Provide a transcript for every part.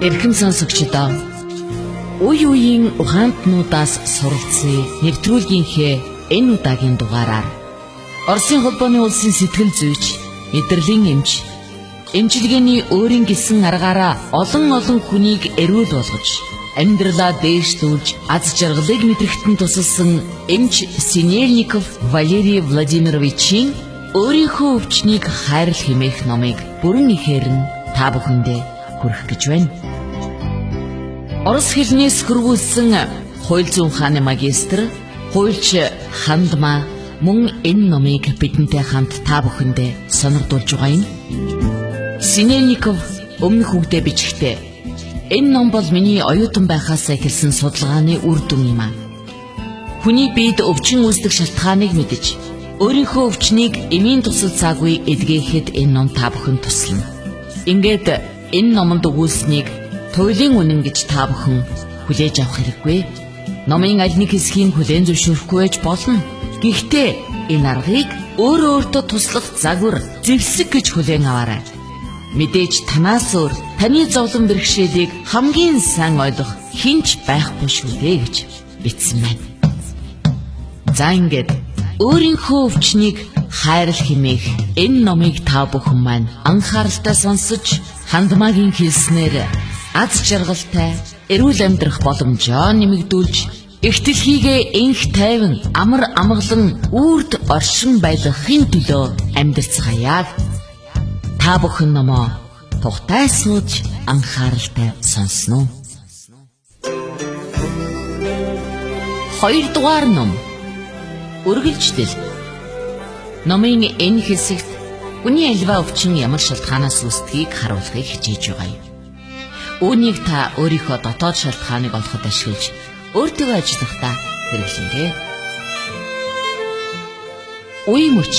Эрхэм сонсогчдоо үе үеийн ухаантнуудаас суралцсан нэвтрүүлгийнхээ энэ удаагийн дугаараар Оросын холбооны улсын сэтгэл зүйч, мэдрэлийн эмч, эмчилгээний өөрийн гэсэн аргаараа олон хүнийг эрүүл болгож, амьдралаа дээшлүүлж, аз жаргалыг мэдрэхтэн тусалсан эмч Синельников Валерий Владимировичийн өөрийнхөө өвчнийг хайрлах хэмээх номыг бүрэн ихээр нь та бүхэндээ хүргэх гэж байна. Орос хэлнээс хөрвүүлсэн хууль зүйн ухааны магистр, хуульч Хандмаа мөн энэ номыг бидэнтэй хамт та бүхэндээ сонирдуулж байгаа юм. Синельников өмнөх үгдээ бичгтээ энэ ном бол миний оюутан байхаас эхэлсэн судалгааны үр дүн юм а. Хүний биед өвчин үүсдэг шалтгааныг мэдэж, өөрийнхөө өвчнийг эмийн тусал цаагүй эдгээхэд энэ ном та бүхэнд туслана. Ингээд энэ номонд өгүүлсэнийг туйлын үнэн гэж та бүхэн хүлээж авах хэрэггүй. Номын аль нэг хэсгийг хүлээн зөвшөөрөхгүй байж болно. Гэхдээ энэ аргыг өөртөө туслах загвар, зэвсэг гэж хүлээн аваарай. Мэдээж танаас өөр таны зовлон бэрхшээлийг хамгийн сайн ойлгох хинч байхгүй шүү дээ гэж бичсэн байна. За ингээд өөрийнхөө өвчнийг хайрлах хэмээх энэ номыг та бүхэн маань анхааралтай сонсож, Хандмаагийн хэлснээр аз жаргалтай эрүүл амьдрах боломжоо нэмэгдүүлж, их дэлхийгээ энх тайван амар амгалан үрд оршин байлгахын төлөө амьдарцгаая. Та бүхэн номоо тухтай сууж анхааралтай сонсноо. 2 дугаар ном. Үргэлжлэл. Номын энэ хэсэгт хүний альва өвчин ямар шалтгаанаас үүсдгийг харуулахыг хичээж байгаа юм. Үүнийг та өөрийнхөө дотоод шалтгааныг олоход ашиглаж, өөртөө ажиллахдаа хэрэглэнэ. Үе мөч.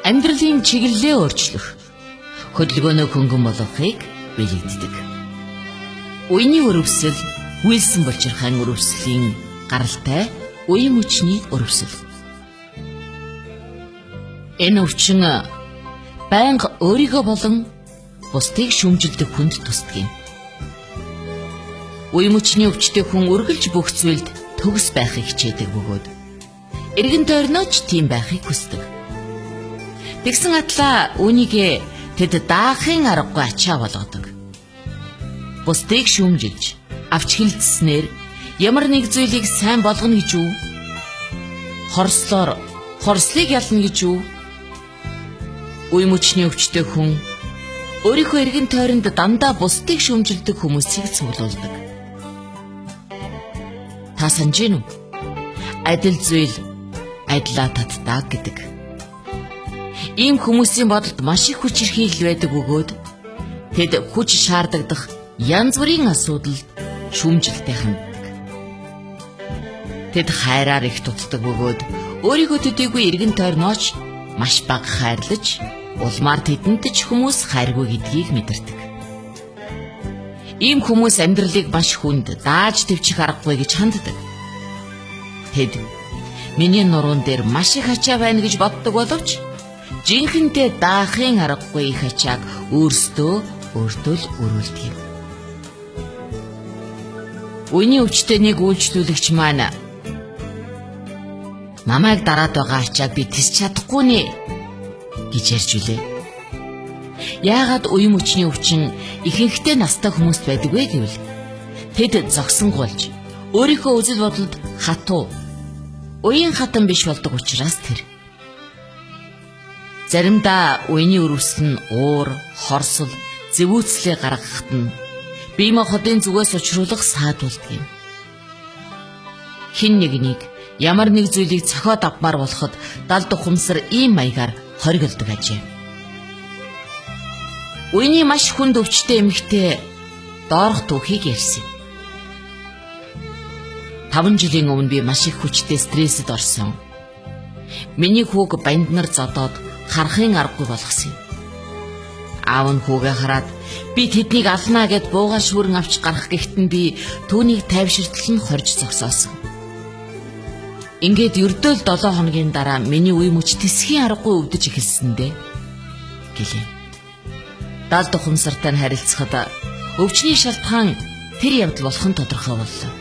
Амьдралын чиглэлээ өөрчлөх, хөдөлгөөнөө хөнгөн болгохыг бэлэгддэг. Үений өрөвсөл, үйлсэн болчирхайн өрөвслийн гаралтай үе мөчний өрөвсөл. Энэ өвчин байнга өөрийгөө болон бусдыг шүүмжилдэг хүнд тусдаг юм. Үе мөчний өвчтэй хүн үргэлж бүх зүйлд төгс байхыг хичээдэг бөгөөд эргэн тойрноо ч тийм байхыг хүсдэг. Тэгсэн атлаа үүнийг тэд даахын аргагүй ачаа болгодог. Бусдыг шүүмжилж, авч хилцснээр ямар нэг зүйлийг сайн болгоно гэж үү? Хорслоор хорслыг ялна гэж үү? Үе мөчний өвчтэй хүн өөрийнхөө эргэн тойронд дандаа бусдыг шүүмжилдэг хүмүүсийг цуглуулдаг. Та санаж гин үү? Адил зүйл адилаа татдаг гэдэг. Ийм хүмүүсийн бодолд маш их хүч хэрхийлэл байдаг бөгөөд тэд хүч шаардагдах янз бүрийн асуудалд шүүмжилтэй ханддаг. Тэд хайраар их дутдаг бөгөөд өөрийгөө төдийгүй эргэн тойрнооч маш бага хайрлаж, улмаар тэдэнд ч хүмүүс хайргүй гэдгийг мэдэрдэг. Ийм хүмүүс амьдралыг маш хүнд дааж төвчих аргагүй гэж ханддаг. Тэд миний нуруунд дээр маш их ачаа байна гэж боддог боловч жинхэнтэй даахын аргагүй их ачааг өөртөө л өрүүлдэг юм. Үений өвчтэй нэг үйлчлүүлэгч маань намайг дараад байгаа ачааг би тисч чадахгүй нэ гэж ярьж үлээ. Яагаад үе мөчний өвчин ихэнхдээ настай хүмүүст байдаг вэ гэвэл тэд зогсонгуулж өөрийнхөө үзэл бодолд хатуу, уян хатан биш болдог учраас тэр. Заримдаа үений өрөвс нь уур, хорсол, зэвүүцлээ гаргахад нь бие махбодын зүгээс учруулах саадуулдаг юм. Хин нэгнийг ямар нэг зүйлийг цохиод авмаар болоход далд ухамсар ийм маягаар хоригддог ажээ. Үений маш хүнд өвчтэй эмэгтэй доорх түүхийг ярьсан. 5 жилийн өмнө би маш их хүчтэй стресэд орсон. Миний хүүг банд нар зодоод харахын аргагүй болгосон юм. Аав нь хүүгээ хараад би тэднийг алнаа гэд буугаа шүүрэн авч гарах гэхтэн би түүнийг тайвширтал нь хорж зогсоосон. Ингээд ердөөл 7 хоногийн дараа миний үе мөч тэсхийн аргагүй өвдөж эхэлсэндээ гэлээ. Даалд ухамсартай харилцахад өвчний шалтгаан тэр явдал болох нь тодорхой боллоо.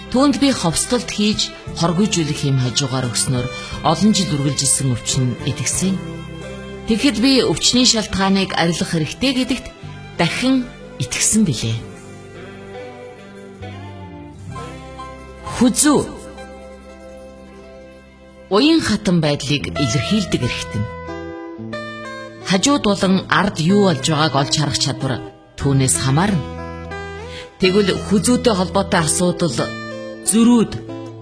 Түүнд би ховсдолд хийж хоргойжүүлэх юм хажуугаар өгснөөр олон жил үргэлжилсэн өвчин идэгсэн. Тэгэхэд би өвчний шалтгааныг арилгах хэрэгтэй гэдэгт дахин итгэсэн билээ. Хүзүү уян хатан байдлыг илэрхийлдэг эрхтэн. Хажууд болон ард юу болж байгааг олж харах чадвар түүнээс хамаарна. Тэгвэл хүзүүтэй холбоотой асуудал зөрүүд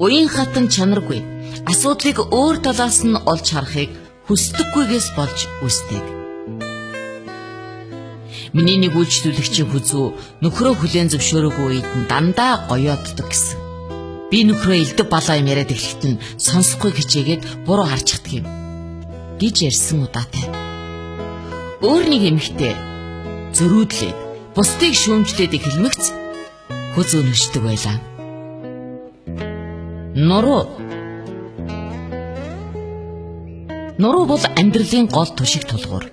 уян хатан чанаргүй асуудлыг өөр талаас нь олж харахыг хүсдэггүйгээс болж үүсдэг. Миний нэг үйлчлүүлэгчийн хүзүү нөхрөө хүлээн зөвшөөрөөгүй үед нь дандаа гоёоддаг гэсэн. Би нөхрөө элдв балаа юм яриад эхлэхэд нь сонсохгүй хичээгээд буруу харж чаддаг юм гэж ярьсан удаатай. Өөр нэг эмэгтэй зөрүүдлээд бусдыг шүүмжлээд эхэлмэгц хүзүү нөшдөг байлаа. Нуруу бол амьдралын гол түшиг тулгуур.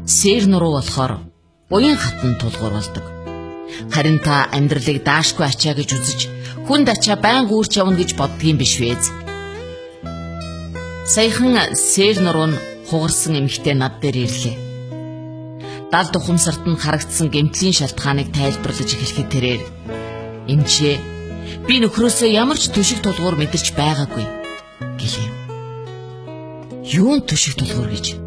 Сээр нуруу болохоор уян хатан тулгуур болдог. Харин та амьдралыг даашгүй ачаа гэж үзэж хүнд ачаа байнга үүрч явна гэж боддгийн биш вэз. Саяхан сээр нуруу нь хугарсан эмэгтэй над дээр ирлээ. Даалд ухамсарт нь харагдсан гэмтлийн шалтгааныг тайлбарлаж эхлэхэд тэрээр эмчээ би нөхрөөсөө ямар ч түшиг тулгуур мэдэрч байгаагүй гэлээ. Юун түшиг тулгуур гэж?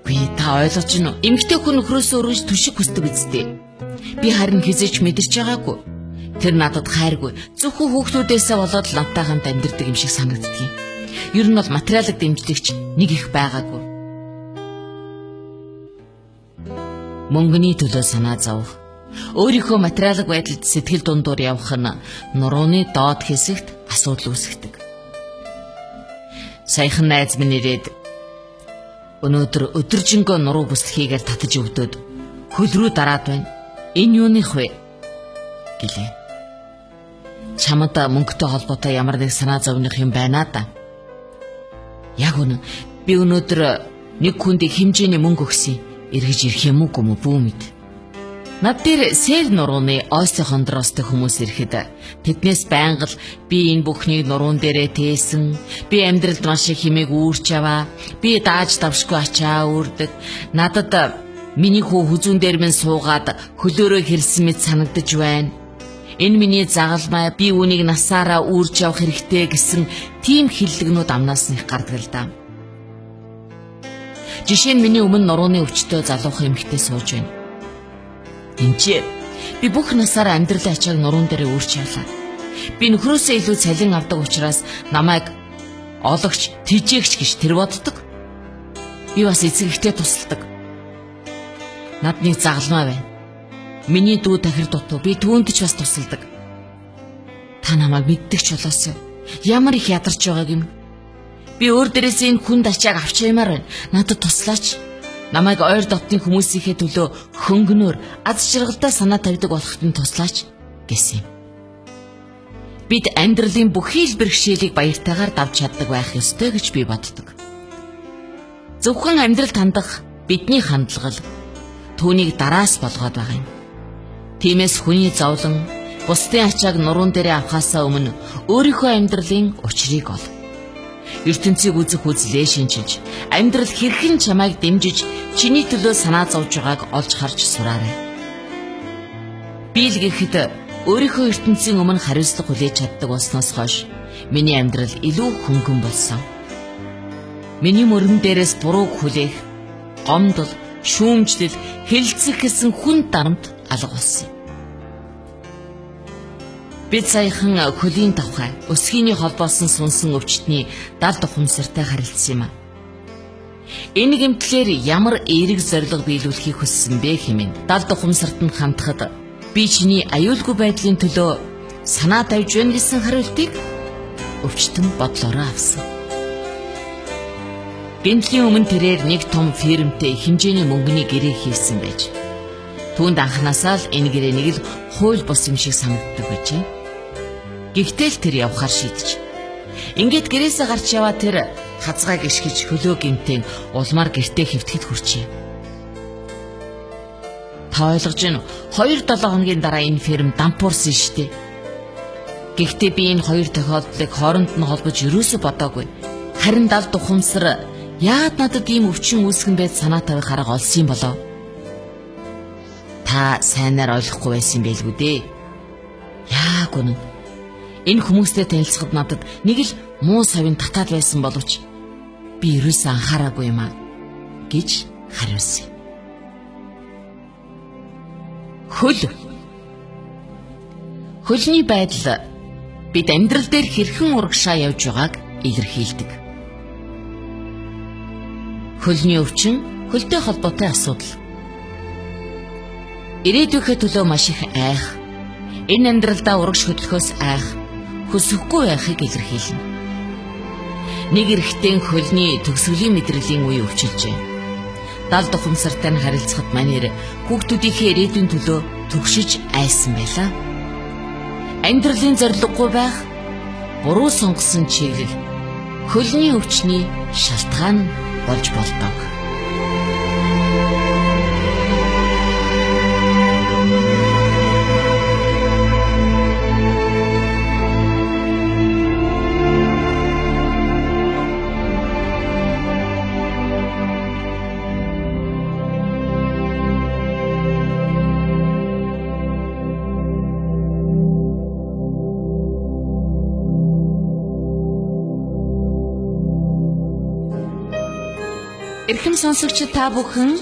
Би та ойлгож байна уу? Эмэгтэй хүн нөхрөөсөө өргөж түшиг хүсдэг үстэй. Би харин хизээч мэдэрч байгаагүй. Тэр надад хайргүй. Зөвхөн хүүхдүүдээсээ болоод надтай хамт амьдардаг юм шиг санагддгийг. Ер нь бол материалыг дэмжлэгч нэг их байгаагүй. Мөнгөний төлөө санаа зовох, өөрийнхөө материалын байдалд сэтгэл дундуур явах нь нурууны доод хэсэгт асуудал үүсгэдэг. Саяхан найз минь ирээд өнөөдөр өдөржингөө нуруу бүслэхийгээр татаж өгдөөд хөл рүү дараад байна. Энэ юуных вэ? гэлээ. Чамд мөнгөтэй холбоотой ямар нэг санаа зовных юм байна да. Яг үнэ би өнөөдөр нэг хүнд хэмжээний мөнгө өгсөн. Эргэж ирэх юм уу гүм бүү мэд. Над дээр сэл нурууны ойстой хондроостой хүмүүс ирэхэд тэднээс байнга л би энэ бүхнийг нуруун дээрээ тээсэн, би амьдралд маш их хэмээг үүрч аваа, би дааж давшгүй ачаа үүрдэг, надад миний хүү хүзүүн дээр минь суугаад хөлөөрөө хэрсэн мэт санагдаж байна. Энэ миний загалмай, би үүнийг насаараа үүрч явах хэрэгтэй гэсэн тийм хиллэгнүүд амнаас нь их гардаг л даа. Жишээ нь миний өмнө нурууны өвчтөй залуухан эмэгтэй сууж байна. Эмчээ би бүх насаараа амьдралын ачааг нуруун дээр өөрч явлаа. Би нөхрөөсөө илүү цалин авдаг учраас намайг ологч, тэжээгч гэж тэр боддог. Би бас эцэг ихтэй тусалдаг. Над нэг загалмай байна. Миний дүү тахир дутуу, би түүнд ч бас тусалдаг. Та намайг мэддэг ч болоосоо ямар их ядарч байгааг юм. Би өөр дээрээс энэ хүнд ачааг авч ямаар байна. Надад туслаач. Намайг ойр дотны хүмүүсийнхээ төлөө хөнгөнөөр аз жаргалтай санаа тавьдаг болоход нь туслаач гэсэн юм. Бид амьдралын бүхий л бэрхшээлийг баяртайгаар давж чаддаг байх ёстой гэж би боддог. Зөвхөн амьдралд хандах бидний хандлага түүнийг дараас болгоод байгаа юм. Тиймээс хүний зовлон бусдын ачааг нуруун дээрээ авахаасаа өмнө өөрийнхөө амьдралын учрыг ол. ертөнцийг үзэх үзлээ шинжилж, амьдрал хэрхэн чамайг дэмжиж, чиний төлөө санаа зовж байгааг олж харж сураарай. Би л гэхэд өөрийнхөө ертөнцийн өмнө хариуцлага хүлээж чаддаг болсноос хойш миний амьдрал илүү хөнгөн болсон. Миний мөрөн дээрээс бурууг хүлээх, гомдол, шүүмжлэл, хэлэлцэх гэсэн хүн дарамт алга болсон. Бид саяхан хөлийн тавхай, өсгийний холбоосон сунсан өвчтний далд ухамсартай харилцсан юм. Энэ гэмтлэр ямар эерэг зориг биелүүлэхийг хүссэн бэ хэмээн далд ухамсарт нь хандхад би чиний аюулгүй байдлын төлөө санаа тавьж байна гэсэн хариултыг өвчтөн бодлороо авсан. Гэмтлийн өмнө тэрээр нэг том фирмтэй хэмжээний мөнгөний гэрээ хийсэн байж. Түүнд анханасаа л энэ гэрээнийг л хууль бус юм шиг санагддаг байжээ. Гэхдээ л тэр явахаар шийдэж. Ингээд гэрээсээ гарч яваа тэр хазгаа гიშгэж хөлөө гинтэн улмаар гэртээ хэвтгэд хүрчээ. Та ойлгож байна уу? 2-7 хоногийн дараа энэ ферм дампуурсан штеп. Гэхдээ би энэ хоёр тохиолдлыг хооронд нь холбож юусоо бодоогүй. Харин далд ухамсар яагаад надад ийм өвчин үүсгэн байд санаа тавих арга олсон юм болоо? Та сайнаар ойлгохгүй байсан байлгүй дээ. Яг үнэн. Энэ хүмүүстэй танилцахад надад нэг л муу савын татаад байсан боловч би ерөөсөө анхаараагүй юм аа гэж хариулсан. Хөлний байдал бид амьдрал дээр хэрхэн урагшаа явж байгааг илэрхийлдэг. Хөлний өвчин хөлтэй холбоотой асуудал. Ирээдүйнхээ төлөө маш их айх, энэ амьдралдаа урагш хөдлөхөөс айх, хүсэхгүй байхыг илэрхийлнэ. Нэг эрэгтэй хөлний төгсгөлийн мэдрэлийн үе өвчилжээ. Далд ухамсартай нь харилцахад манер хүүхдүүдийнхээ ирээдүйн төлөө түгшиж айсан байлаа. Амьдралын зорилгогүй байх, буруу сонгосон чиглэл хөлний өвчний шалтгаан болж болдог. Эрхэм сонсогч та бүхэн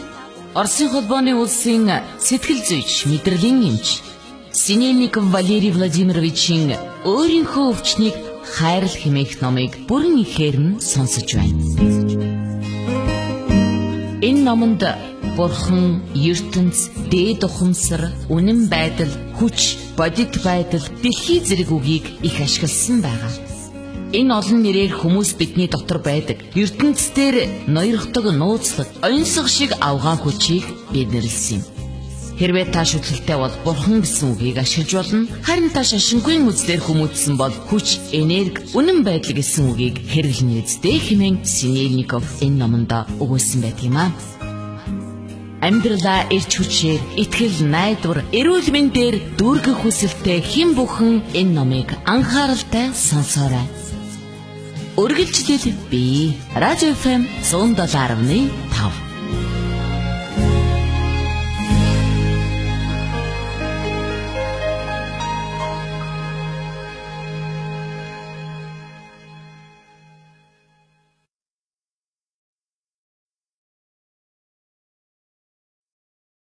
Оросын холбооны улсын сэтгэл зүйч мэдрэлийн эмч Синельников Валерий Владимировичийн өөрийнхөө өвчнийг хайрал хэмээх номыг бүрэн ихээр нь сонсож байна. Энэ номонд Бурхан, ертөнц, дээд ухамсар, үнэн байдал, хүч, бодит байдал, дэлхий зэрэг үгийг их ашигласан байгаа. Энэ олон нэрээр хүмүүс бидний дотор байдаг ертөнцийн ноёрхдог нууцлаг, онцлог шиг авгаан хүчийг бидэрлсэн юм. Хэрвээ та шүтлэлтэй бол Бурхан гэсэн үгийг ашиглаж болно. Харин та шашингүй үзлэр хүмүүжсэн бол хүч, энерги, үнэн байдал гэсэн үгийг хэрэглэнэ үздэй хэмээн Синельников энэ номонд өгүүлсэн байдаг юм аа. Амьдралаа эрч хүчээр, итгэл, найдвар, эрүүл мэндээр дүүргэх хүсэлтэй хэн бүхэн энэ номыг анхааралтай сонсоорой. Үргэлжлэл би Радио FM 107.1